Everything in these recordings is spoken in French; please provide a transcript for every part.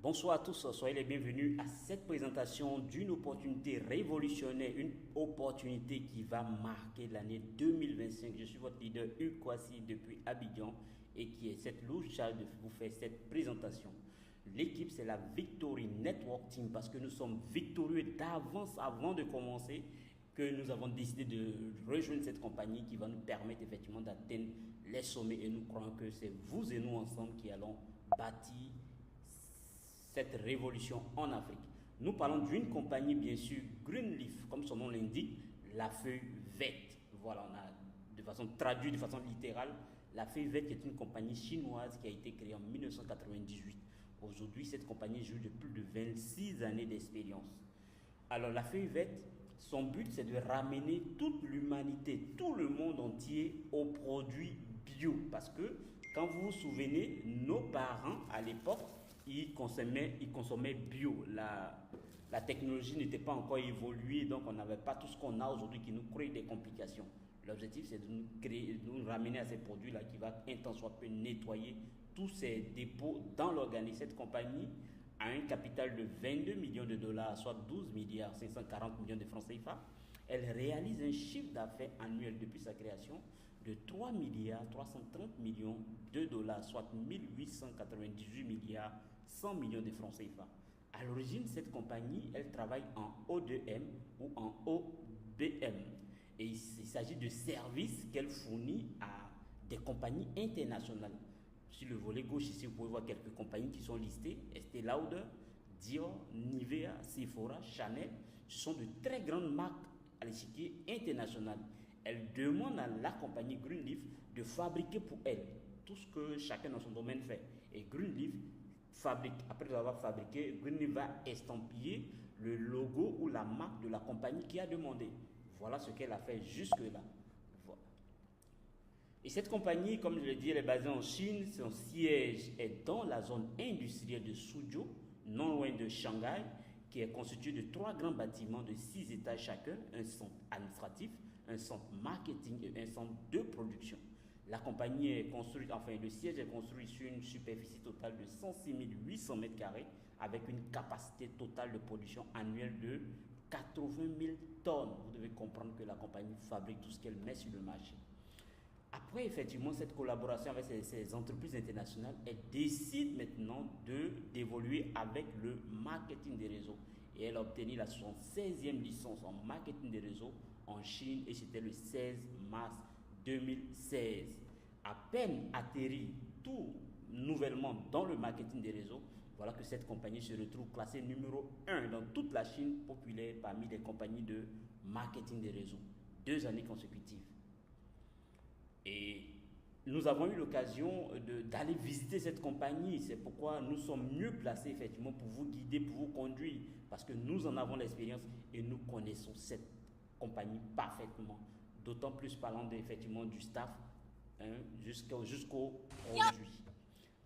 Bonsoir à tous, soyez les bienvenus à cette présentation d'une opportunité révolutionnaire, une opportunité qui va marquer l'année 2025. Je suis votre leader Hugues Kouassi depuis Abidjan et qui est cette louche charge de vous faire cette présentation. L'équipe, c'est la Victory Network Team parce que nous sommes victorieux d'avance avant de commencer, que nous avons décidé de rejoindre cette compagnie qui va nous permettre effectivement d'atteindre les sommets et nous croyons que c'est vous et nous ensemble qui allons bâtir cette révolution en Afrique. Nous parlons d'une compagnie bien sûr Greenleaf, comme son nom l'indique, la feuille verte. Voilà, on a de façon traduite, de façon littérale, la feuille verte est une compagnie chinoise qui a été créée en 1998. Aujourd'hui, cette compagnie joue de plus de 26 années d'expérience. Alors la feuille verte, son but c'est de ramener toute l'humanité, tout le monde entier aux produits bio. Parce que quand vous vous souvenez, nos parents à l'époque, ils consommaient bio. La technologie n'était pas encore évoluée, donc on n'avait pas tout ce qu'on a aujourd'hui qui nous crée des complications. L'objectif, c'est de nous ramener à ces produits-là qui va un temps soit peu nettoyer tous ces dépôts dans l'organisme. Cette compagnie a un capital de 22 millions de dollars, soit 12 milliards 540 millions de francs CFA. Elle réalise un chiffre d'affaires annuel depuis sa création de 3 milliards 330 millions de dollars, soit 1898 milliards 100 millions de francs CFA. À l'origine, cette compagnie, elle travaille en O2M ou en OBM. Et il s'agit de services qu'elle fournit à des compagnies internationales. Sur le volet gauche, ici, vous pouvez voir quelques compagnies qui sont listées. Estée Lauder, Dior, Nivea, Sephora, Chanel. Ce sont de très grandes marques à l'échiquier international. Elle demande à la compagnie Greenleaf de fabriquer pour elle tout ce que chacun dans son domaine fait. Et Greenleaf fabrique. Après avoir fabriqué, Greenleaf va estampiller le logo ou la marque de la compagnie qui a demandé. Voilà ce qu'elle a fait jusque-là. Voilà. Et cette compagnie, comme je l'ai dit, elle est basée en Chine. Son siège est dans la zone industrielle de Suzhou, non loin de Shanghai, qui est constitué de 3 grands bâtiments de 6 étages chacun, un centre administratif, un centre marketing et un centre de production. La compagnie est construite, enfin le siège est construit sur une superficie totale de 106 800 m² avec une capacité totale de production annuelle de 80 000 tonnes. Vous devez comprendre que la compagnie fabrique tout ce qu'elle met sur le marché. Après, effectivement, cette collaboration avec ces entreprises internationales, elle décide maintenant d'évoluer avec le marketing des réseaux. Et elle a obtenu la 76e licence en marketing des réseaux en Chine et c'était le 16 mars 2016. À peine atterri tout nouvellement dans le marketing des réseaux, voilà que cette compagnie se retrouve classée numéro 1 dans toute la Chine populaire parmi les compagnies de marketing des réseaux. 2 années consécutives. Et nous avons eu l'occasion d'aller visiter cette compagnie. C'est pourquoi nous sommes mieux placés effectivement pour vous guider, pour vous conduire. Parce que nous en avons l'expérience et nous connaissons cette compagnie parfaitement. D'autant plus parlant effectivement du staff jusqu'au produit.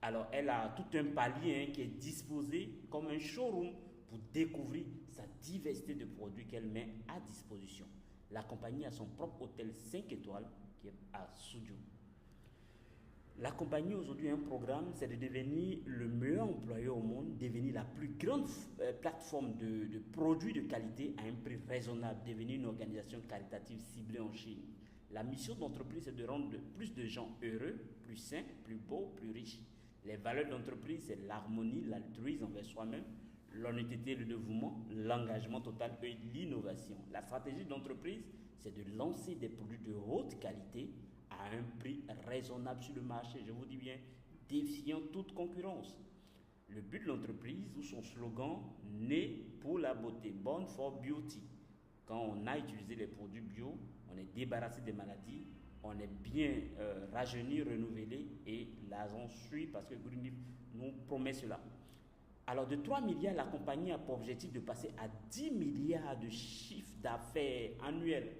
Alors elle a tout un palier qui est disposé comme un showroom pour découvrir sa diversité de produits qu'elle met à disposition. La compagnie a son propre hôtel 5 étoiles qui est à Suzhou. La compagnie aujourd'hui a un programme, c'est de devenir le meilleur employeur au monde, devenir la plus grande plateforme de produits de qualité à un prix raisonnable, devenir une organisation caritative ciblée en Chine. La mission de l'entreprise est de rendre plus de gens heureux, plus sains, plus beaux, plus riches. Les valeurs de l'entreprise, c'est l'harmonie, l'altruisme envers soi-même, l'honnêteté, le dévouement, l'engagement total et l'innovation. La stratégie de l'entreprise, c'est de lancer des produits de haute qualité à un prix raisonnable sur le marché. Je vous dis bien, défiant toute concurrence. Le but de l'entreprise ou son slogan, né pour la beauté, born for beauty. Quand on a utilisé les produits bio, on est débarrassé des maladies, on est bien rajeuni, renouvelé et l'argent suit parce que Greenleaf nous promet cela. Alors de 3 milliards, la compagnie a pour objectif de passer à 10 milliards de chiffre d'affaires annuel,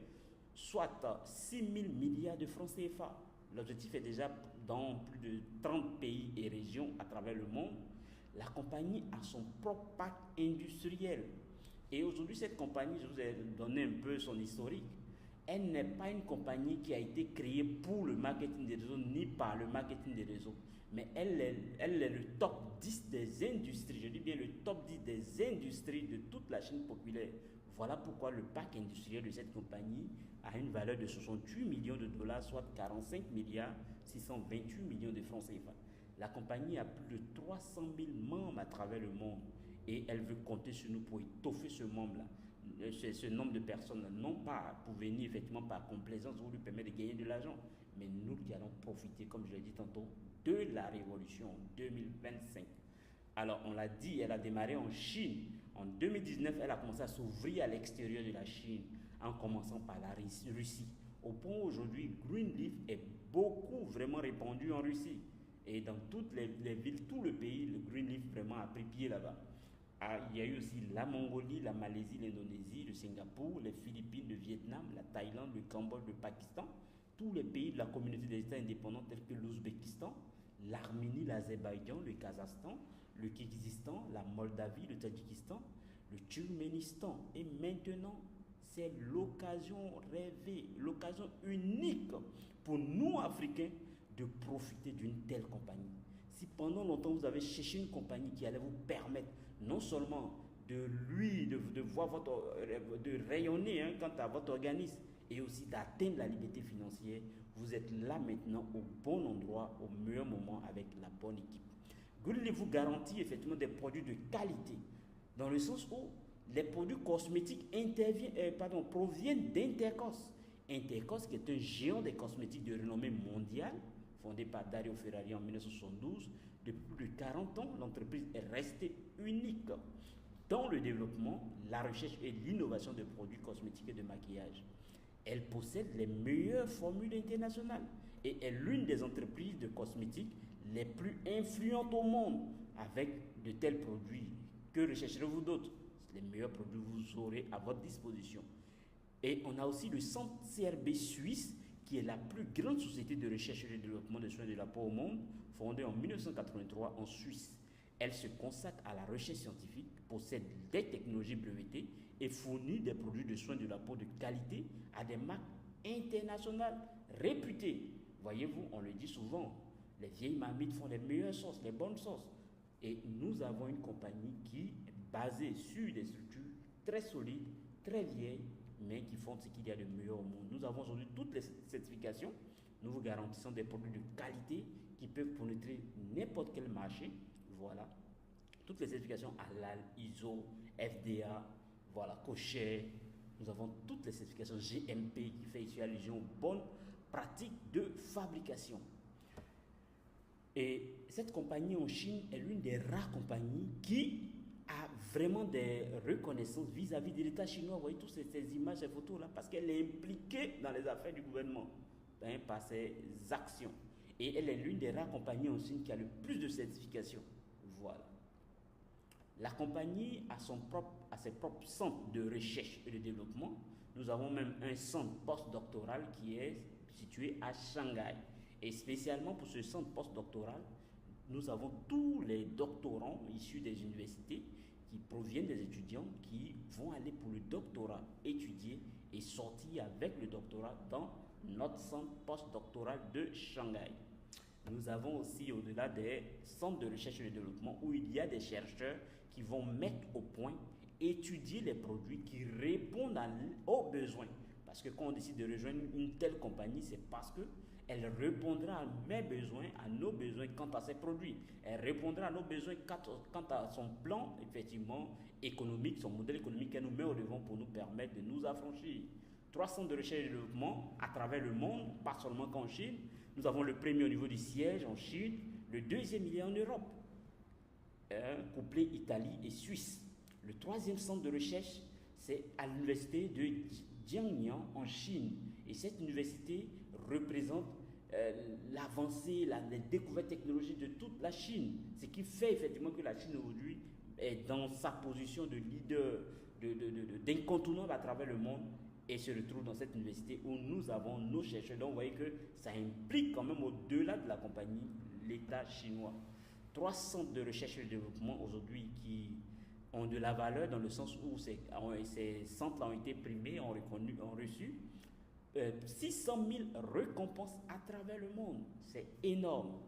soit 6 000 milliards de francs CFA. L'objectif est déjà dans plus de 30 pays et régions à travers le monde. La compagnie a son propre parc industriel. Et aujourd'hui, cette compagnie, je vous ai donné un peu son historique, elle n'est pas une compagnie qui a été créée pour le marketing des réseaux ni par le marketing des réseaux. mais elle est le top 10 des industries, je dis bien le top 10 des industries de toute la Chine populaire. Voilà pourquoi le parc industriel de cette compagnie a une valeur de 68 millions de dollars, soit 45 milliards 628 millions de francs CFA. La compagnie a plus de 300 000 membres à travers le monde et elle veut compter sur nous pour étoffer ce nombre de personnes, non pas pour venir effectivement par complaisance ou lui permettre de gagner de l'argent, mais nous qui allons profiter, comme je l'ai dit tantôt, de la révolution 2025. Alors, on l'a dit, elle a démarré en Chine. En 2019, elle a commencé à s'ouvrir à l'extérieur de la Chine, en commençant par la Russie. Au point où aujourd'hui, Greenleaf est beaucoup vraiment répandu en Russie. Et dans toutes les villes, tout le pays, le Greenleaf vraiment a pris pied là-bas. Il y a eu aussi la Mongolie, la Malaisie, l'Indonésie, le Singapour, les Philippines, le Vietnam, la Thaïlande, le Cambodge, le Pakistan, tous les pays de la communauté des États indépendants tels que l'Ouzbékistan, l'Arménie, l'Azerbaïdjan, le Kazakhstan, le Kirghizistan, la Moldavie, le Tadjikistan, le Turkménistan. Et maintenant, c'est l'occasion rêvée, l'occasion unique pour nous, Africains, de profiter d'une telle compagnie. Si pendant longtemps vous avez cherché une compagnie qui allait vous permettre non seulement de voir de rayonner quant à votre organisme et aussi d'atteindre la liberté financière, vous êtes là maintenant au bon endroit, au meilleur moment avec la bonne équipe. Greenleaf vous garantit effectivement des produits de qualité, dans le sens où les produits cosmétiques proviennent d'Intercos. Intercos, qui est un géant des cosmétiques de renommée mondiale, fondé par Dario Ferrari en 1972, depuis plus de 40 ans, l'entreprise est restée unique dans le développement, la recherche et l'innovation de produits cosmétiques et de maquillage. Elle possède les meilleures formules internationales et est l'une des entreprises de cosmétiques les plus influentes au monde avec de tels produits. Que rechercherez-vous d'autres? Les meilleurs produits vous aurez à votre disposition. Et on a aussi le centre CRB Suisse, qui est la plus grande société de recherche et de développement des soins de la peau au monde, fondée en 1983 en Suisse. Elle se consacre à la recherche scientifique, possède des technologies brevetées et fournit des produits de soins de la peau de qualité à des marques internationales réputées. Voyez-vous, on le dit souvent, les vieilles marmites font les meilleures sauces, les bonnes sauces. Et nous avons une compagnie qui est basée sur des structures très solides, très vieilles, mais qui font ce qu'il y a de meilleur au monde. Nous avons aujourd'hui toutes les certifications. Nous vous garantissons des produits de qualité qui peuvent pénétrer n'importe quel marché. Voilà. Toutes les certifications HALAL, ISO, FDA, voilà, kosher. Nous avons toutes les certifications GMP qui fait ici allusion aux bonnes pratiques de fabrication. Et cette compagnie en Chine est l'une des rares compagnies qui a vraiment des reconnaissances vis-à-vis de l'État chinois. Vous voyez toutes ces images, ces photos-là, parce qu'elle est impliquée dans les affaires du gouvernement par ses actions. Et elle est l'une des rares compagnies en Chine qui a le plus de certifications. Voilà. La compagnie a ses propres centres de recherche et de développement. Nous avons même un centre postdoctoral qui est situé à Shanghai. Et spécialement pour ce centre postdoctoral, nous avons tous les doctorants issus des universités qui proviennent des étudiants qui vont aller pour le doctorat étudier et sortir avec le doctorat dans notre centre postdoctoral de Shanghai. Nous avons aussi, au-delà des centres de recherche et de développement, où il y a des chercheurs qui vont mettre au point, étudier les produits qui répondent aux besoins. Parce que quand on décide de rejoindre une telle compagnie, c'est parce qu'elle répondra à mes besoins, à nos besoins quant à ses produits. Elle répondra à nos besoins quant à son plan, effectivement, économique, son modèle économique qu'elle nous met au devant pour nous permettre de nous affranchir. 3 centres de recherche et de développement à travers le monde, pas seulement qu'en Chine. Nous avons le premier au niveau du siège en Chine, le deuxième il est en Europe, couplé Italie et Suisse. Le 3e centre de recherche, c'est à l'université de Jiangnan en Chine. Et cette université représente l'avancée, les découvertes technologiques de toute la Chine. Ce qui fait effectivement que la Chine aujourd'hui est dans sa position de leader, d'incontournable à travers le monde et se retrouve dans cette université où nous avons nos chercheurs. Donc vous voyez que ça implique quand même au-delà de la compagnie, l'État chinois. 3 centres de recherche et de développement aujourd'hui qui ont de la valeur dans le sens où ces centres ont été primés, ont reçu 600 000 récompenses à travers le monde. C'est énorme.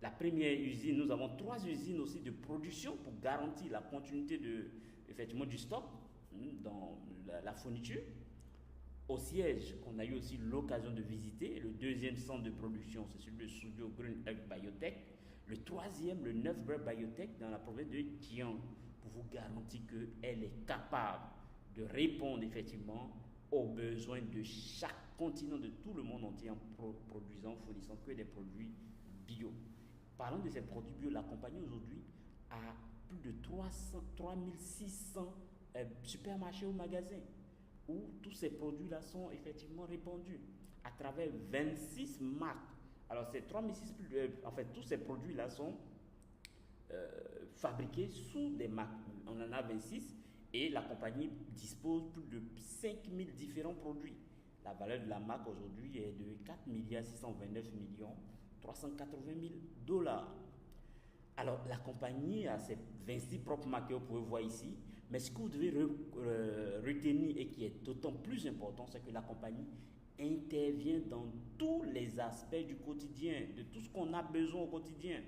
La première usine, nous avons 3 usines aussi de production pour garantir la continuité effectivement, du stock dans la fourniture. Au siège, qu'on a eu aussi l'occasion de visiter, le deuxième centre de production, c'est celui de Suzhou Green Earth Biotech. Le troisième, le Neufbreur Biotech dans la province de Jiang, pour vous garantir qu'elle est capable de répondre effectivement aux besoins de chaque continent, de tout le monde entier, en produisant, fournissant que des produits bio. Parlant de ces produits bio, la compagnie aujourd'hui a plus de 3600 supermarchés ou magasins où tous ces produits-là sont effectivement répandus à travers 26 marques. Alors, ces 3600, en fait, tous ces produits-là sont fabriqués sous des marques. On en a 26 et la compagnie dispose plus de 5000 différents produits. La valeur de la marque aujourd'hui est de 4 629 380 000 dollars. Alors, la compagnie a ses 26 propres marques que vous pouvez voir ici. Mais ce que vous devez retenir et qui est d'autant plus important, c'est que la compagnie intervient dans tous les aspects du quotidien, de tout ce qu'on a besoin au quotidien.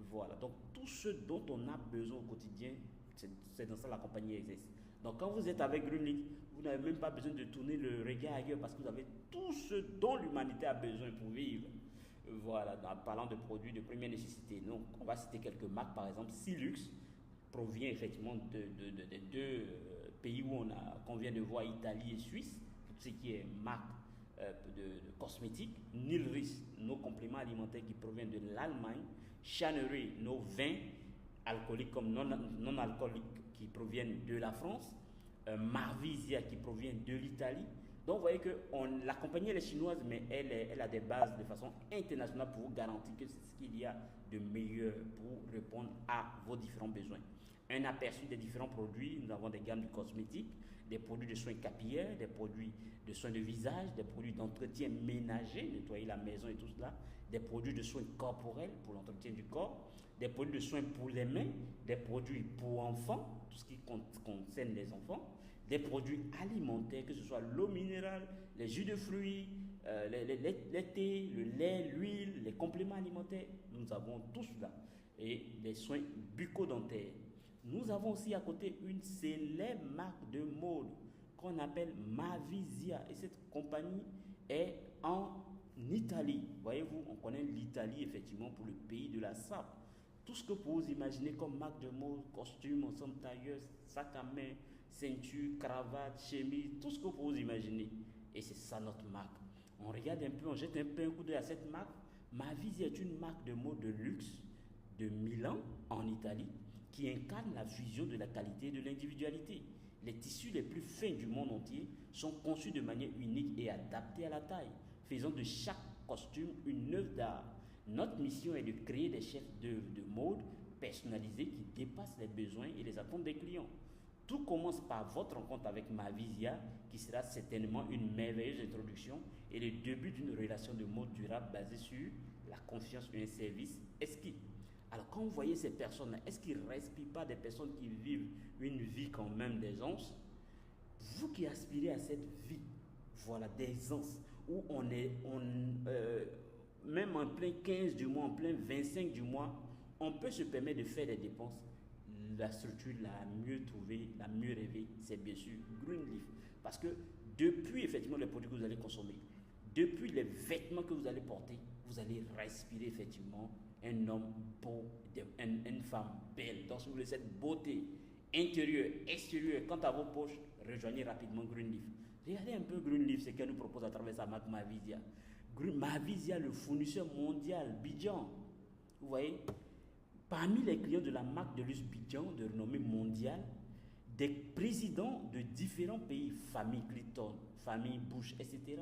Voilà, donc tout ce dont on a besoin au quotidien, c'est dans ça que la compagnie existe. Donc quand vous êtes avec Greenleaf, vous n'avez même pas besoin de tourner le regard ailleurs parce que vous avez tout ce dont l'humanité a besoin pour vivre. Voilà, en parlant de produits de première nécessité. Donc on va citer quelques marques, par exemple Silux, provient effectivement de deux pays où qu'on vient de voir, Italie et Suisse, tout ce qui est marque de cosmétiques. Nilris, nos compléments alimentaires qui proviennent de l'Allemagne. Channery, nos vins alcooliques comme non alcooliques qui proviennent de la France. Marvisia qui provient de l'Italie. Donc vous voyez que la compagnie elle est chinoise, mais elle a des bases de façon internationale pour vous garantir que c'est ce qu'il y a de meilleur pour répondre à vos différents besoins. Un aperçu des différents produits, nous avons des gammes de cosmétiques, des produits de soins capillaires, des produits de soins de visage, des produits d'entretien ménager, nettoyer la maison et tout cela, des produits de soins corporels pour l'entretien du corps, des produits de soins pour les mains, des produits pour enfants, tout ce qui concerne les enfants, des produits alimentaires, que ce soit l'eau minérale, les jus de fruits, les thés, le lait, l'huile, les compléments alimentaires, nous avons tout cela. Et les soins bucco-dentaires. Nous avons aussi à côté une célèbre marque de mode qu'on appelle Mavisia. Et cette compagnie est en Italie. Voyez-vous, on connaît l'Italie effectivement pour le pays de la sape. Tout ce que vous imaginez comme marque de mode, costume, ensemble tailleur, sac à main, ceinture, cravate, chemise, tout ce que vous imaginez. Et c'est ça notre marque. On regarde un peu, on jette un peu un coup d'œil à cette marque. Mavisia est une marque de mode de luxe de Milan en Italie qui incarne la fusion de la qualité et de l'individualité. Les tissus les plus fins du monde entier sont conçus de manière unique et adaptés à la taille, faisant de chaque costume une œuvre d'art. Notre mission est de créer des chefs d'œuvre de mode personnalisés qui dépassent les besoins et les attentes des clients. Tout commence par votre rencontre avec Mavisia, qui sera certainement une merveilleuse introduction et le début d'une relation de mode durable basée sur la confiance et un service exquis. Alors quand vous voyez ces personnes-là, est-ce qu'ils ne respirent pas des personnes qui vivent une vie quand même d'aisance? Vous qui aspirez à cette vie, voilà, d'aisance, où même en plein 15 du mois, en plein 25 du mois, on peut se permettre de faire des dépenses. La structure la mieux trouvée, la mieux rêvée, c'est bien sûr Greenleaf. Parce que depuis effectivement les produits que vous allez consommer, depuis les vêtements que vous allez porter, vous allez respirer effectivement un homme beau, une femme belle. Donc si vous voulez cette beauté intérieure, extérieure, quant à vos poches, rejoignez rapidement Greenleaf. Regardez un peu Greenleaf, ce qu'elle nous propose à travers sa marque Mavisia. Mavisia, le fournisseur mondial, Bijan. Vous voyez, parmi les clients de la marque de luxe Bijan, de renommée mondiale, des présidents de différents pays, famille Clinton, famille Bush, etc.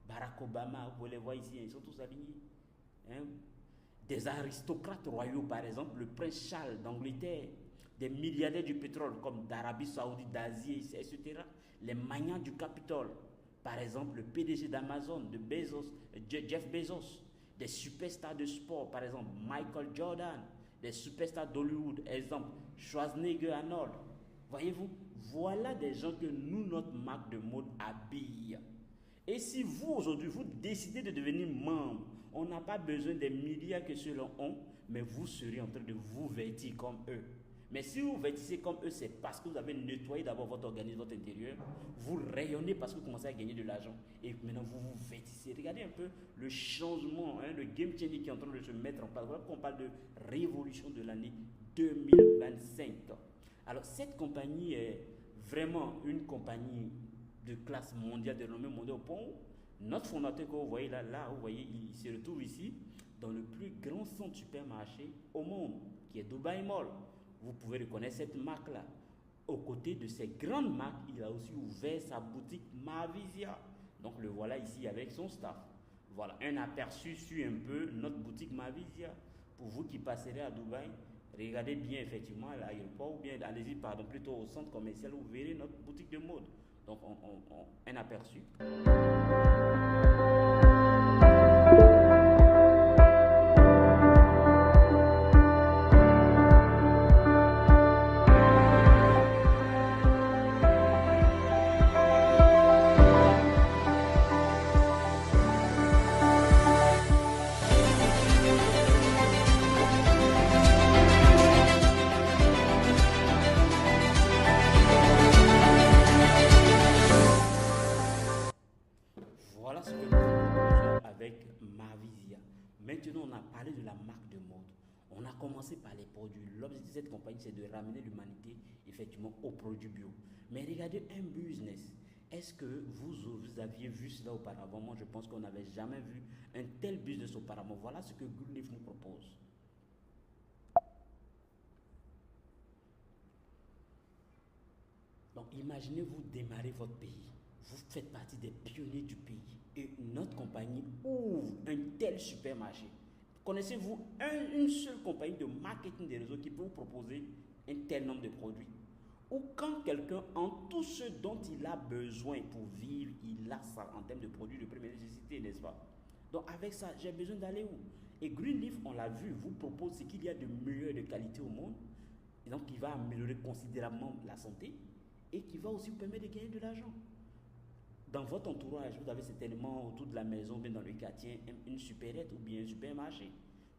Barack Obama, vous les voyez ici, ils sont tous alignés. Hein? Des aristocrates royaux, par exemple, le prince Charles d'Angleterre, des milliardaires du pétrole comme d'Arabie Saoudite, d'Asie, etc. Les magnats du Capitole, par exemple, le PDG d'Amazon, de Jeff Bezos, des superstars de sport, par exemple, Michael Jordan, des superstars d'Hollywood, exemple, Schwarzenegger Arnold. Voyez-vous, voilà des gens que nous, notre marque de mode, habille. Et si vous, aujourd'hui, vous décidez de devenir membre, on n'a pas besoin des milliards que ceux-là ont, mais vous serez en train de vous vêtir comme eux. Mais si vous vêtissez comme eux, c'est parce que vous avez nettoyé d'abord votre organisme, votre intérieur. Vous rayonnez parce que vous commencez à gagner de l'argent. Et maintenant, vous vous vêtissez. Regardez un peu le changement, le game changer qui est en train de se mettre en place. Voilà qu'on parle de révolution de l'année 2025. Alors, cette compagnie est vraiment une compagnie de classe mondiale, de renommée mondiale, au point où notre fondateur que vous voyez là, vous voyez, il se retrouve ici dans le plus grand centre supermarché au monde, qui est Dubai Mall. Vous pouvez reconnaître cette marque-là. Aux côtés de ces grandes marques, il a aussi ouvert sa boutique Mavisia. Donc le voilà ici avec son staff. Voilà un aperçu sur un peu notre boutique Mavisia. Pour vous qui passerez à Dubaï, regardez bien effectivement à l'aéroport ou bien allez-y plutôt au centre commercial où vous verrez notre boutique de mode. Donc un aperçu. Voilà ce que nous proposons avec Mavisia. Maintenant, on a parlé de la marque de mode. On a commencé par les produits. L'objectif de cette compagnie, c'est de ramener l'humanité effectivement aux produits bio. Mais regardez un business. Est-ce que vous aviez vu cela auparavant? Moi, je pense qu'on n'avait jamais vu un tel business auparavant. Voilà ce que Greenleaf nous propose. Donc, imaginez-vous démarrer votre pays. Vous faites partie des pionniers du pays et notre compagnie ouvre un tel supermarché. Connaissez-vous une seule compagnie de marketing des réseaux qui peut vous proposer un tel nombre de produits? Ou quand quelqu'un a tout ce dont il a besoin pour vivre, il a ça en termes de produits de première nécessité, n'est-ce pas? Donc avec ça, j'ai besoin d'aller où? Et Greenleaf, on l'a vu, vous propose ce qu'il y a de meilleur et de qualité au monde. Et donc, il va améliorer considérablement la santé et qui va aussi vous permettre de gagner de l'argent. Dans votre entourage, vous avez certainement autour de la maison, bien dans le quartier, une supérette ou bien un supermarché.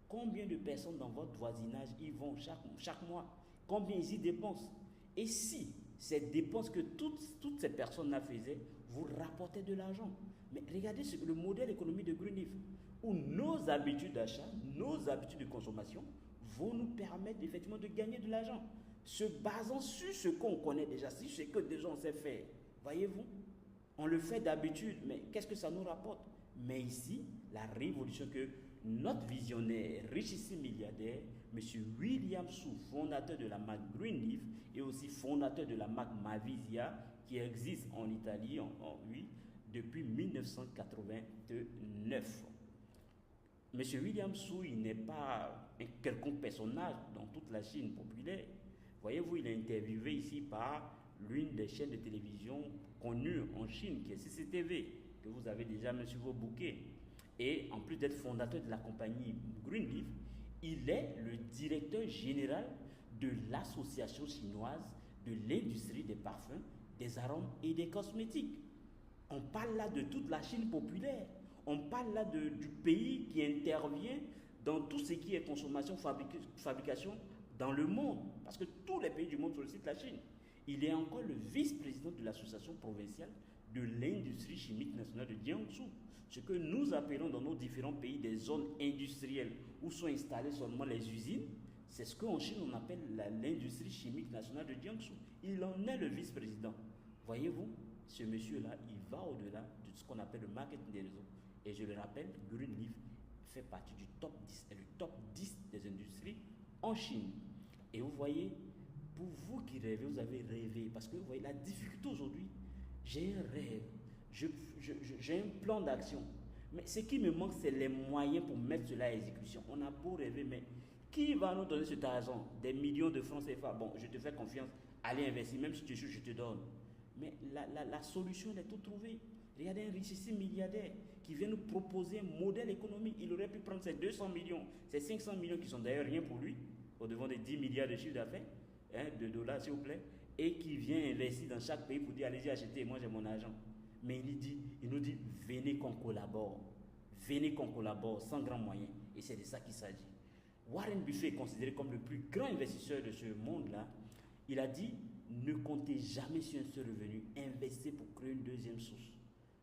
Combien de personnes dans votre voisinage y vont chaque mois? Combien ils y dépensent? Et si ces dépenses que toutes ces personnes-là faisaient vous rapportaient de l'argent? Mais regardez le modèle économique de Greenleaf, où nos habitudes d'achat, nos habitudes de consommation vont nous permettre effectivement de gagner de l'argent, se basant sur ce qu'on connaît déjà, sur ce que déjà on sait faire. Voyez-vous? On le fait d'habitude, mais qu'est-ce que ça nous rapporte? Mais ici, la révolution que notre visionnaire, richissime milliardaire, M. William Su, fondateur de la marque Greenleaf et aussi fondateur de la marque Mavisia, qui existe en Italie oui, depuis 1989. M. William Su, il n'est pas un quelconque personnage dans toute la Chine populaire. Voyez-vous, il est interviewé ici par l'une des chaînes de télévision connues en Chine, qui est CCTV, que vous avez déjà mis sur vos bouquets. Et en plus d'être fondateur de la compagnie Greenleaf, il est le directeur général de l'association chinoise de l'industrie des parfums, des arômes et des cosmétiques. On parle là de toute la Chine populaire. On parle là du pays qui intervient dans tout ce qui est consommation, fabrication dans le monde. Parce que tous les pays du monde sollicitent la Chine. Il est encore le vice-président de l'association provinciale de l'industrie chimique nationale de Jiangsu. Ce que nous appelons dans nos différents pays des zones industrielles où sont installées seulement les usines, c'est ce qu'en Chine on appelle l'industrie chimique nationale de Jiangsu. Il en est le vice-président. Voyez-vous, ce monsieur-là, il va au-delà de ce qu'on appelle le marketing des réseaux. Et je le rappelle, Greenleaf fait partie du top 10 et le top 10 des industries en Chine. Et vous voyez, pour vous qui rêvez, vous avez rêvé. Parce que vous voyez, la difficulté aujourd'hui, j'ai un rêve, j'ai un plan d'action. Mais ce qui me manque, c'est les moyens pour mettre cela à exécution. On a beau rêver, mais qui va nous donner cet argent? Des millions de francs CFA. Bon, je te fais confiance, allez investir, même si tu échoues, je te donne. Mais la solution, elle est toute trouvée. Regardez un richissime milliardaire qui vient nous proposer un modèle économique. Il aurait pu prendre ces 200 millions, ces 500 millions qui sont d'ailleurs rien pour lui, au devant des 10 milliards de chiffre d'affaires, de dollars s'il vous plaît, et qui vient investir dans chaque pays pour dire allez-y acheter, moi j'ai mon argent. Mais il nous dit, venez qu'on collabore. Venez qu'on collabore sans grand moyen. Et c'est de ça qu'il s'agit. Warren Buffett est considéré comme le plus grand investisseur de ce monde-là. Il a dit, ne comptez jamais sur un seul revenu. Investissez pour créer une deuxième source.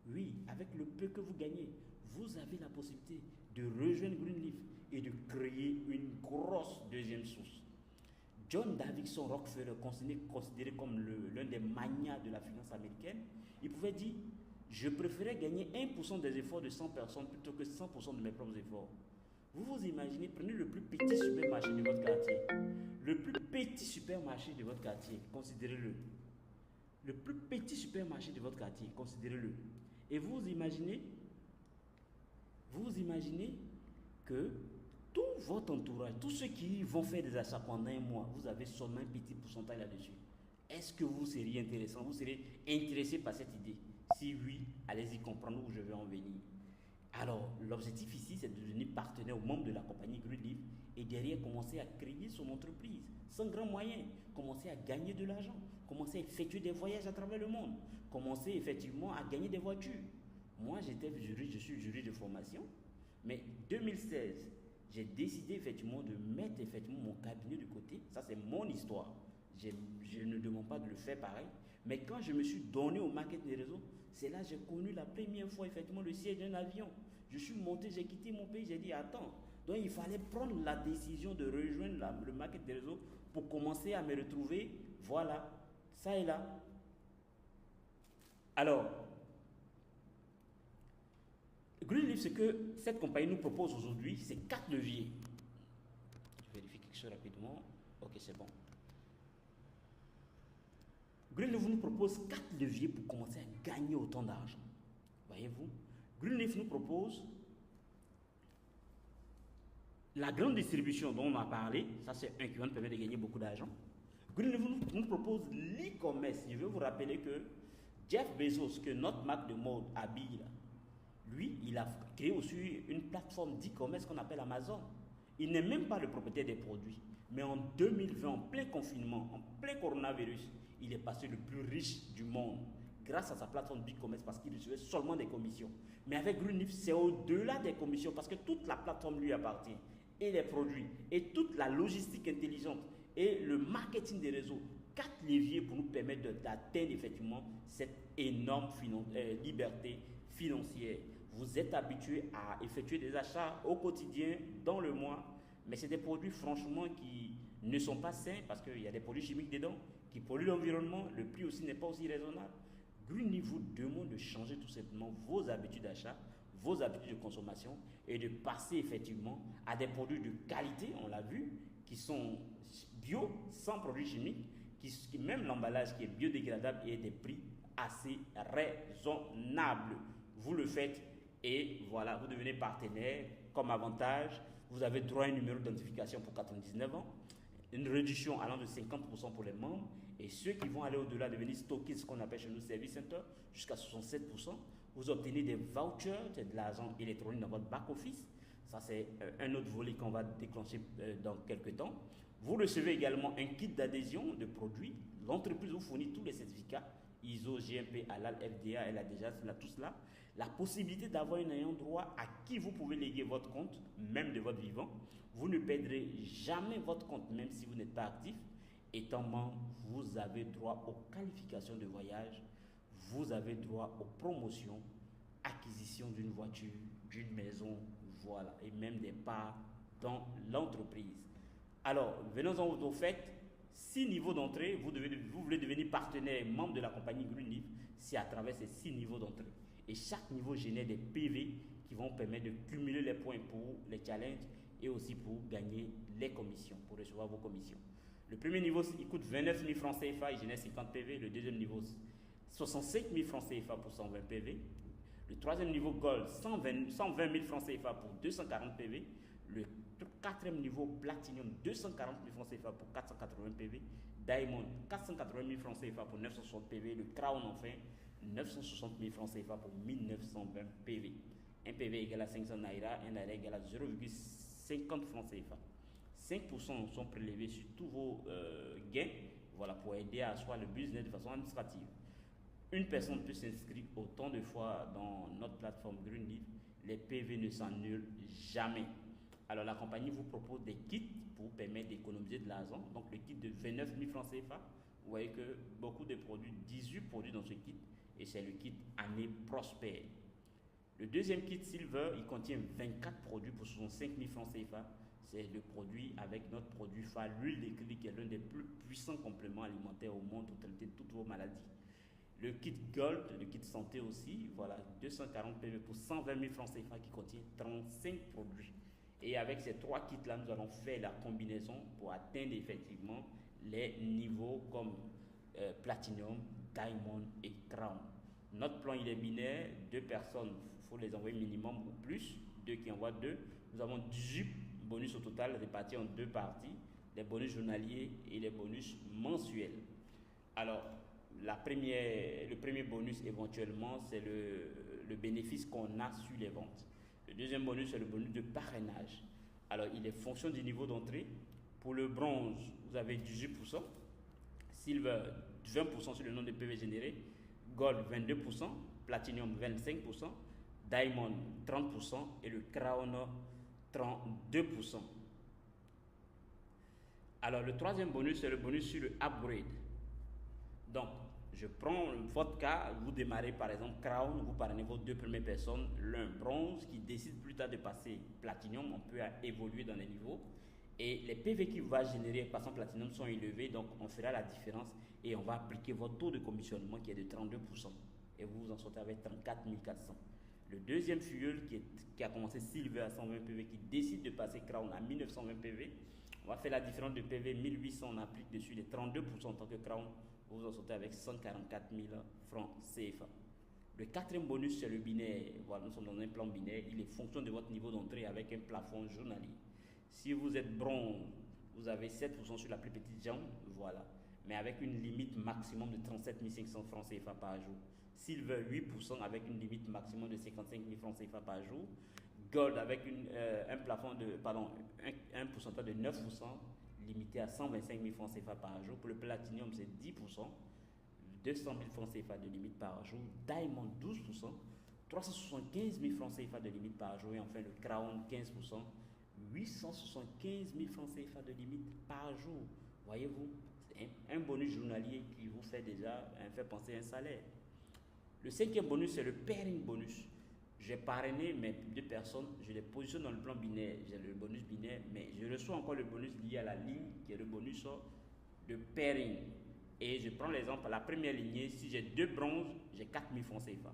Oui, avec le peu que vous gagnez, vous avez la possibilité de rejoindre Greenleaf et de créer une grosse deuxième source. John Davidson Rockefeller, considéré comme l'un des magnats de la finance américaine, il pouvait dire, je préférais gagner 1% des efforts de 100 personnes plutôt que 100% de mes propres efforts. Vous vous imaginez, prenez le plus petit supermarché de votre quartier. Le plus petit supermarché de votre quartier, considérez-le. Le plus petit supermarché de votre quartier, considérez-le. Et vous imaginez que tout votre entourage, tous ceux qui vont faire des achats pendant un mois, vous avez seulement un petit pourcentage là-dessus. Est-ce que vous seriez intéressant, vous serez intéressé par cette idée? Si oui, allez-y comprendre où je vais en venir. Alors, l'objectif ici, c'est de devenir partenaire ou membre de la compagnie Greenleaf et derrière commencer à créer son entreprise sans grand moyen, commencer à gagner de l'argent, commencer à effectuer des voyages à travers le monde, commencer effectivement à gagner des voitures. Moi, je suis juriste de formation, mais 2016, j'ai décidé effectivement de mettre effectivement mon cabinet de côté. Ça, c'est mon histoire. Je ne demande pas de le faire pareil. Mais quand je me suis donné au marketing des réseaux, c'est là que j'ai connu la première fois effectivement le siège d'un avion. Je suis monté, j'ai quitté mon pays, j'ai dit attends. Donc il fallait prendre la décision de rejoindre le marketing des réseaux pour commencer à me retrouver, voilà, ça et là. Alors, Greenleaf, ce que cette compagnie nous propose aujourd'hui, c'est 4 leviers. Je vérifie quelque chose rapidement. Ok, c'est bon. Greenleaf nous propose 4 leviers pour commencer à gagner autant d'argent. Voyez-vous, Greenleaf nous propose la grande distribution dont on a parlé. Ça, c'est un qui va nous permettre de gagner beaucoup d'argent. Greenleaf nous propose l'e-commerce. Je veux vous rappeler que Jeff Bezos, que notre marque de mode habille, lui, il a créé aussi une plateforme d'e-commerce qu'on appelle Amazon. Il n'est même pas le propriétaire des produits. Mais en 2020, en plein confinement, en plein coronavirus, il est passé le plus riche du monde grâce à sa plateforme d'e-commerce parce qu'il recevait seulement des commissions. Mais avec Greenleaf, c'est au-delà des commissions parce que toute la plateforme lui appartient et les produits et toute la logistique intelligente et le marketing des réseaux. 4 leviers pour nous permettre d'atteindre effectivement cette énorme liberté financière. Vous êtes habitué à effectuer des achats au quotidien, dans le mois, mais c'est des produits franchement qui ne sont pas sains parce qu'il y a des produits chimiques dedans qui polluent l'environnement, le prix aussi n'est pas aussi raisonnable. Greenleaf vous demande de changer tout simplement vos habitudes d'achat, vos habitudes de consommation et de passer effectivement à des produits de qualité, on l'a vu, qui sont bio, sans produits chimiques, qui même l'emballage qui est biodégradable et des prix assez raisonnables. Vous le faites et voilà, vous devenez partenaire. Comme avantage, vous avez droit à un numéro d'identification pour 99 ans, une réduction allant de 50% pour les membres et ceux qui vont aller au-delà devenir stocker ce qu'on appelle chez nous service center jusqu'à 67%. Vous obtenez des vouchers, c'est de l'argent électronique dans votre back-office. Ça, c'est un autre volet qu'on va déclencher dans quelques temps. Vous recevez également un kit d'adhésion de produits. L'entreprise vous fournit tous les certificats ISO, GMP, HALAL, FDA, elle a déjà tout cela. La possibilité d'avoir un ayant droit à qui vous pouvez léguer votre compte, même de votre vivant. Vous ne perdrez jamais votre compte, même si vous n'êtes pas actif. Étant membre, vous avez droit aux qualifications de voyage, vous avez droit aux promotions, acquisition d'une voiture, d'une maison, voilà, et même des parts dans l'entreprise. Alors, venons-en au fait. 6 niveaux d'entrée, vous voulez devenir partenaire, membre de la compagnie Greenleaf, c'est à travers ces 6 niveaux d'entrée. Et chaque niveau génère des PV qui vont permettre de cumuler les points pour les challenges et aussi pour gagner les commissions, pour recevoir vos commissions. Le premier niveau, il coûte 29 000 francs CFA, il génère 50 PV. Le deuxième niveau, 65 000 francs CFA pour 120 PV. Le troisième niveau Gold, 120 000 francs CFA pour 240 PV. Le quatrième niveau Platinum, 240 000 francs CFA pour 480 PV. Diamond, 480 000 francs CFA pour 960 PV. Le Crown, enfin, 960 000 francs CFA pour 1920 PV. Un PV égale à 500 Naira, un Naira égale à 0,50 francs CFA. 5% sont prélevés sur tous vos gains, voilà, pour aider à asseoir le business de façon administrative. Une personne peut s'inscrire autant de fois dans notre plateforme Greenleaf, les PV ne s'annulent jamais. Alors la compagnie vous propose des kits pour vous permettre d'économiser de l'argent. Donc le kit de 29 000 francs CFA, vous voyez que beaucoup de produits, 18 produits dans ce kit, et c'est le kit Année Prospère. Le deuxième kit Silver, il contient 24 produits pour 65 000 francs CFA. C'est le produit avec notre produit phare, l'huile d'écrit, qui est l'un des plus puissants compléments alimentaires au monde pour traiter toutes vos maladies. Le kit Gold, le kit santé aussi, voilà, 240 PV pour 120 000 francs CFA qui contient 35 produits. Et avec ces trois kits-là, nous allons faire la combinaison pour atteindre effectivement les niveaux comme Platinum, Diamond et Crown. Notre plan, il est binaire, 2 personnes, il faut les envoyer minimum ou plus, 2 qui envoient 2. Nous avons 18 bonus au total répartis en 2 parties, les bonus journaliers et les bonus mensuels. Alors, le premier bonus éventuellement, c'est le bénéfice qu'on a sur les ventes. Le deuxième bonus, c'est le bonus de parrainage. Alors, il est fonction du niveau d'entrée. Pour le bronze, vous avez 18%, silver 20% sur le nombre de PV générés, gold 22%, platinum 25%, diamond 30% et le crown 32%. Alors, le troisième bonus, c'est le bonus sur le upgrade. Donc, je prends votre cas, vous démarrez par exemple Crown, vous parrainez vos 2 premières personnes, l'un bronze qui décide plus tard de passer Platinum, on peut évoluer dans les niveaux. Et les PV qui va générer passant Platinum sont élevés, donc on fera la différence et on va appliquer votre taux de commissionnement qui est de 32%. Et vous vous en sortez avec 34 400. Le deuxième fuel qui a commencé Silver à 120 PV, qui décide de passer Crown à 1920 PV, on va faire la différence de PV 1800, on applique dessus les 32% en tant que Crown. Vous vous en sortez avec 144 000 francs CFA. Le quatrième bonus, c'est le binaire. Voilà, nous sommes dans un plan binaire. Il est fonction de votre niveau d'entrée avec un plafond journalier. Si vous êtes bronze, vous avez 7% sur la plus petite jambe, voilà. Mais avec une limite maximum de 37 500 francs CFA par jour. Silver, 8% avec une limite maximum de 55 000 francs CFA par jour. Gold avec un plafond de, un pourcentage de 9%. Limité à 125 000 francs CFA par jour. Pour le Platinum, c'est 10%, 200 000 francs CFA de limite par jour. Diamond, 12%, 375 000 francs CFA de limite par jour. Et enfin, le Crown, 15%, 875 000 francs CFA de limite par jour. Voyez-vous, c'est un bonus journalier qui vous fait déjà fait penser à un salaire. Le cinquième bonus, c'est le pairing bonus. J'ai parrainé mes 2 personnes, je les positionne dans le plan binaire, j'ai le bonus binaire, mais je reçois encore le bonus lié à la ligne qui est le bonus de pairing. Et je prends l'exemple, la première lignée, si j'ai 2 bronzes, j'ai 4 000 francs CFA.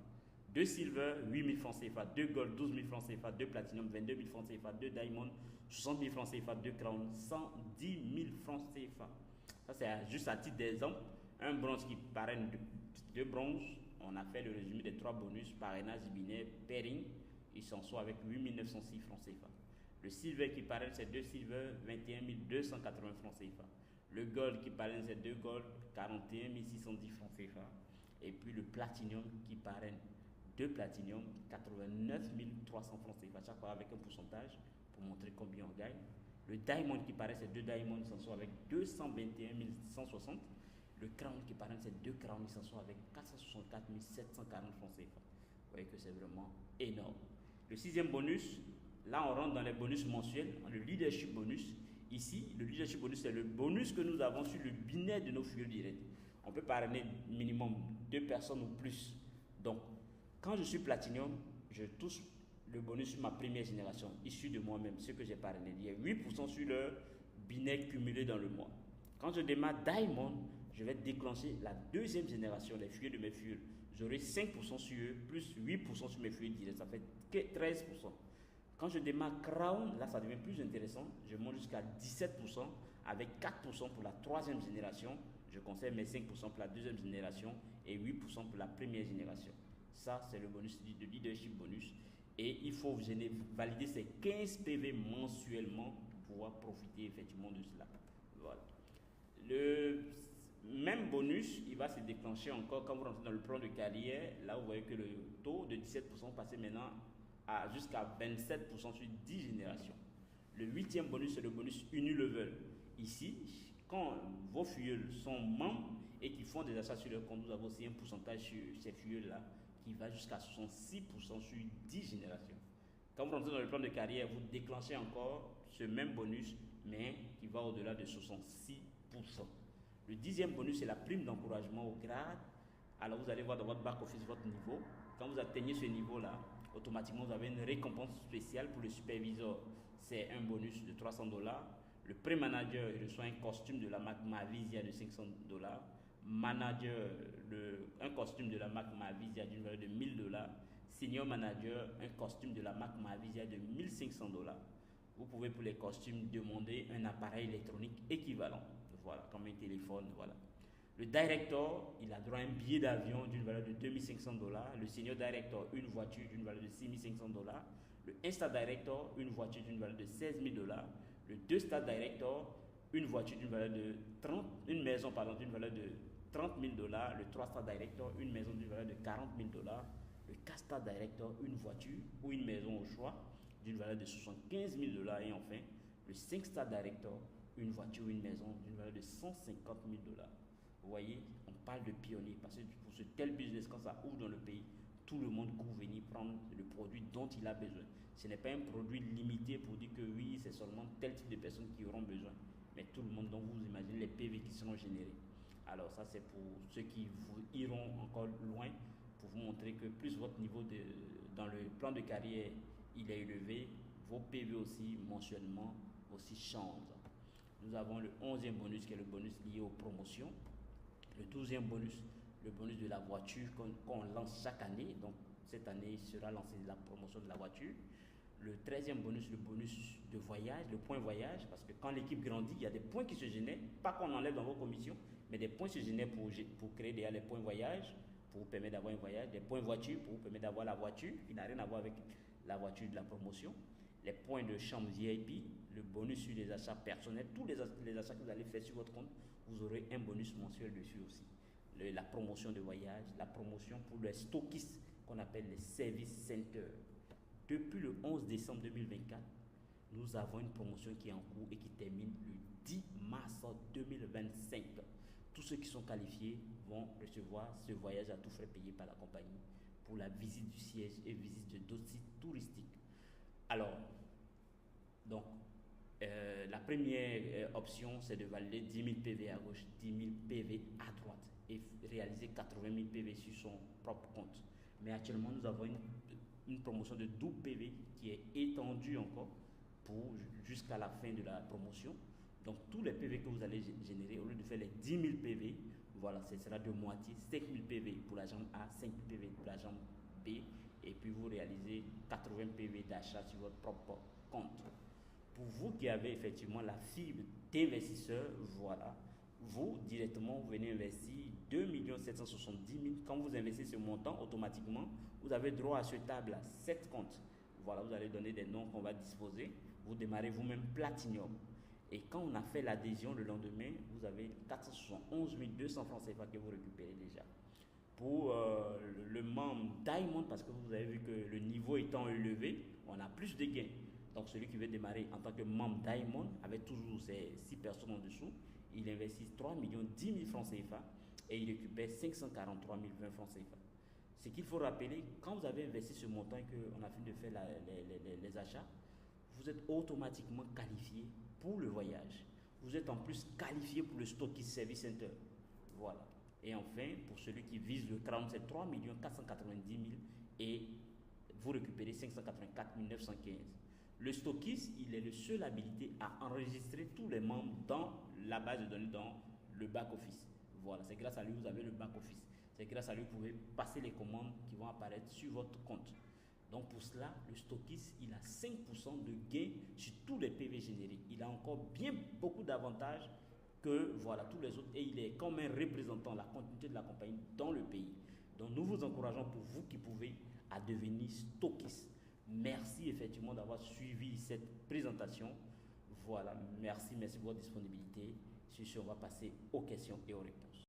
2 silver, 8 000 francs CFA. 2 gold, 12 000 francs CFA. 2 platinum, 22 000 francs CFA. 2 diamond, 60 000 francs CFA. 2 crown, 110 000 francs CFA. Ça, c'est juste à titre d'exemple. Un bronze qui parraine 2 bronzes. On a fait le résumé des 3 bonus, parrainage binaire, pairing. Il s'en sort avec 8 906 francs CFA. Le silver qui parraine, c'est 2 silver, 21 280 francs CFA. Le gold qui parraine, c'est 2 gold, 41 610 francs CFA. Et puis le platinum qui parraine, 2 platinum, 89 300 francs CFA. Chaque fois avec un pourcentage pour montrer combien on gagne. Le diamond qui parraine, c'est 2 diamonds, il s'en sort avec 221 160. Le crown qui parraine, c'est 2 crowns, ils s'en sont avec 464 740 francs CFA. Vous voyez que c'est vraiment énorme. Le sixième bonus, là on rentre dans les bonus mensuels, le leadership bonus. Ici, le leadership bonus, c'est le bonus que nous avons sur le binaire de nos figures directes. On peut parrainer minimum 2 personnes ou plus. Donc, quand je suis platinum, je touche le bonus sur ma première génération, issu de moi-même, ce que j'ai parrainé. Il y a 8% sur le binaire cumulé dans le mois. Quand je démarre diamond, je vais déclencher la deuxième génération, les fuyers de mes fuyers. J'aurai 5% sur eux, plus 8% sur mes fuyers directs, ça fait 13%. Quand je démarre crown, là ça devient plus intéressant, je monte jusqu'à 17%, avec 4% pour la troisième génération. Je conserve mes 5% pour la deuxième génération et 8% pour la première génération. Ça, c'est le bonus de leadership bonus. Et il faut valider ces 15 PV mensuellement pour pouvoir profiter effectivement de cela. Voilà. Le même bonus, il va se déclencher encore quand vous rentrez dans le plan de carrière. Là, vous voyez que le taux de 17% passé maintenant à jusqu'à 27% sur 10 générations. Le 8e bonus, c'est le bonus Unilevel. Ici, quand vos filleuls sont membres et qui font des achats sur leur compte, vous avez aussi un pourcentage sur ces filleuls-là qui va jusqu'à 66% sur 10 générations. Quand vous rentrez dans le plan de carrière, vous déclenchez encore ce même bonus, mais qui va au-delà de 66%. Le 10e bonus, c'est la prime d'encouragement au grade. Alors vous allez voir dans votre back-office votre niveau. Quand vous atteignez ce niveau-là, automatiquement vous avez une récompense spéciale pour le superviseur. C'est un bonus de $300. Le pré-manager reçoit un costume de la marque Mavisia de $500. Manager, un costume de la marque Mavisia d'une valeur de $1000. Senior manager, un costume de la marque Mavisia de $1500. Vous pouvez pour les costumes demander un appareil électronique équivalent. Voilà, comme un téléphone, voilà. Le director, il a droit à un billet d'avion d'une valeur de $2500. Le senior director, une voiture d'une valeur de $6500. Le Insta director, une voiture d'une valeur de $16000. Le 2-star director, une voiture d'une valeur de une maison d'une valeur de $30 000. Le 3-star director, une maison d'une valeur de $40 000. Le 4-star director, une voiture ou une maison au choix d'une valeur de $75 000. Et enfin, le 5-star director, une voiture ou une maison d'une valeur de $150 000. Vous voyez, on parle de pionnier parce que pour ce tel business, quand ça ouvre dans le pays, tout le monde court venir prendre le produit dont il a besoin. Ce n'est pas un produit limité pour dire que oui, c'est seulement tel type de personnes qui auront besoin. Mais tout le monde, donc vous imaginez les PV qui seront générés. Alors ça, c'est pour ceux qui iront encore loin, pour vous montrer que plus votre niveau dans le plan de carrière il est élevé, vos PV aussi mensuellement aussi changent. Nous avons le 11e bonus qui est le bonus lié aux promotions. Le 12e bonus, le bonus de la voiture qu'on lance chaque année. Donc cette année sera lancée la promotion de la voiture. Le 13e bonus, le bonus de voyage, le point voyage, parce que quand l'équipe grandit, il y a des points qui se génèrent, pas qu'on enlève dans vos commissions, mais des points se génèrent pour créer déjà les points voyage, pour vous permettre d'avoir un voyage, des points voiture pour vous permettre d'avoir la voiture, qui n'a rien à voir avec la voiture de la promotion, les points de chambre VIP, le bonus sur les achats personnels, tous les achats que vous allez faire sur votre compte, vous aurez un bonus mensuel dessus aussi. La promotion de voyage, la promotion pour les stockistes qu'on appelle les service centers. Depuis le 11 décembre 2024, nous avons une promotion qui est en cours et qui termine le 10 mars 2025. Tous ceux qui sont qualifiés vont recevoir ce voyage à tout frais payé par la compagnie pour la visite du siège et visite de d'autres sites touristiques. Alors, donc, la première option, c'est de valider 10 000 PV à gauche, 10 000 PV à droite et réaliser 80 000 PV sur son propre compte. Mais actuellement, nous avons une promotion de 12 PV qui est étendue encore jusqu'à la fin de la promotion. Donc, tous les PV que vous allez générer, au lieu de faire les 10 000 PV, voilà, ce sera de moitié, 5 000 PV pour la jambe A, 5 000 PV pour la jambe B, et puis vous réalisez 80 PV d'achat sur votre propre compte. Pour vous qui avez effectivement la fibre d'investisseur, voilà, vous directement vous venez investir 2 770 000. Quand vous investissez ce montant, automatiquement, vous avez droit à ce table à 7 comptes. Voilà, vous allez donner des noms qu'on va disposer. Vous démarrez vous-même Platinum. Et quand on a fait l'adhésion le lendemain, vous avez 471 200 francs CFA que vous récupérez déjà. Pour le membre Diamond, parce que vous avez vu que le niveau étant élevé, on a plus de gains. Donc celui qui veut démarrer en tant que membre Diamond, avec toujours ces 6 personnes en dessous, il investit 3 10 000 francs CFA et il récupère 543 020 francs CFA. Ce qu'il faut rappeler, quand vous avez investi ce montant et qu'on a fini de faire les achats, vous êtes automatiquement qualifié pour le voyage. Vous êtes en plus qualifié pour le Stockist Service Center. Voilà. Et enfin, pour celui qui vise le crown, c'est 3 490 000 et vous récupérez 584 915. Le stockiste, il est le seul habilité à enregistrer tous les membres dans la base de données, dans le back-office. Voilà, c'est grâce à lui que vous avez le back-office. C'est grâce à lui que vous pouvez passer les commandes qui vont apparaître sur votre compte. Donc pour cela, le stockiste, il a 5% de gain sur tous les PV générés. Il a encore bien beaucoup d'avantages que voilà, tous les autres. Et il est comme un représentant de la continuité de la compagnie dans le pays. Donc nous vous encourageons pour vous qui pouvez à devenir stockiste. Merci effectivement d'avoir suivi cette présentation. Voilà, merci pour votre disponibilité. Sur ce, on va passer aux questions et aux réponses.